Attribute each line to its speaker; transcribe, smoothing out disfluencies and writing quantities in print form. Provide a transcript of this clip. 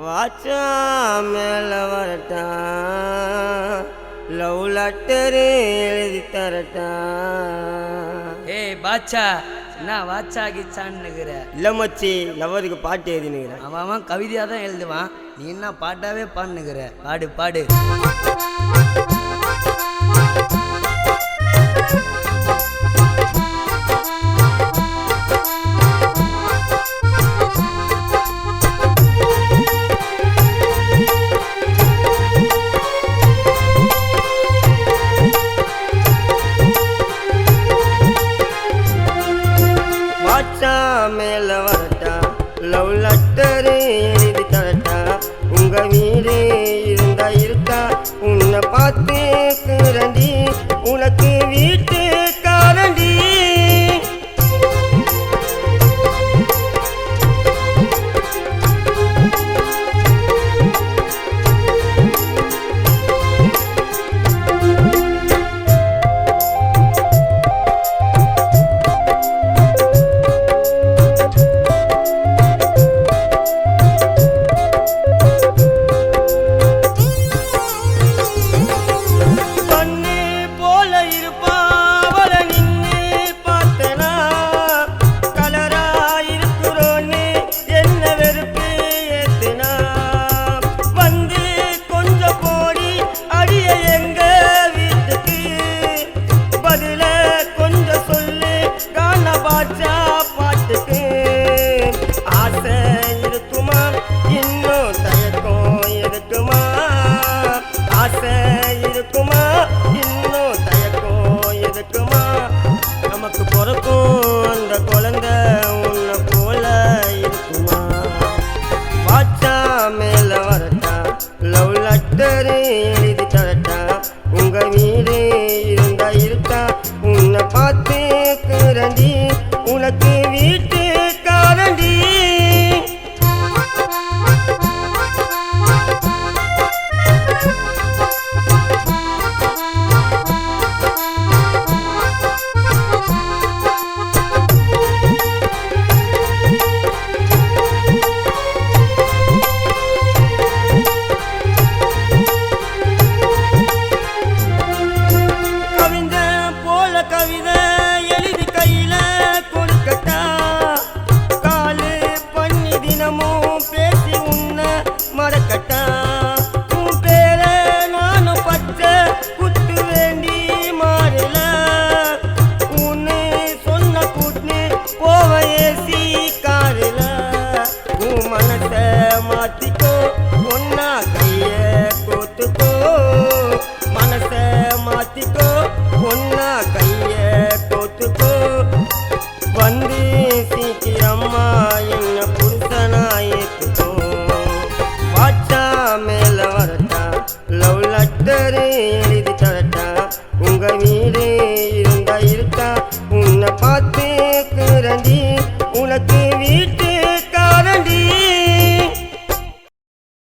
Speaker 1: வாச்சா மேல வரட்டா love letter எழுதி தரட்டா.
Speaker 2: ஏய் பாட்சா என்ன வாட்சா கிச்சான்னுக்கிற?
Speaker 1: இல்லை மச்சி, லவருக்கு பாட்டு எழுதினுக்கிறேன்.
Speaker 2: அவன் கவிதையாக தான் எழுதுவான், நீ என்ன பாட்டாவே பாடுனுக்கிற? பாடு பாடு.
Speaker 1: மேல வரட்டா லவ் லெட்டரு எழுதி தரட்டா. உங்க வீடு இருந்தா இருக்கா உன்னை பார்த்து கிரண்டி உனக்கு வீட்டு காரண்டி. நமக்கு பிறக்கும் அந்த குழந்தை உன்னை போல இருக்குமா? வாச்சா மேல வரட்டா லவ் லெட்டரு எழுதி தரட்டா. உங்க வீடு இருந்தா இருக்கா உன்னை பார்த்து கிரண்டி உனக்கு வீட்டு காரண்டி. கவிதை எழுதி கையில கொடுக்கட்டா. காலு பண்ணி தினமும் பேசி உன்னை மறக்கட்டா. உன் பேர நானும் பச்சை குத்து வேண்டி மாறல. உன்னு சொன்ன கூட்டு போவ ஏசி காரில. உன் மனசை மாத்திக்கோ ஒன்னா கைய கோத்துக்கோ. மனசை மாத்திக்கோ ஒன்னா கைய கோத்துக்கோ. வந்து சீக்கிரம்மா என்ன புருஷனா ஏத்துக்கோ. வாச்சா மேல வரட்டா லவ் லெட்டரு எழுதி தரட்டா. உங்க வீடு இருந்தா இருக்கா உன்னை பார்த்து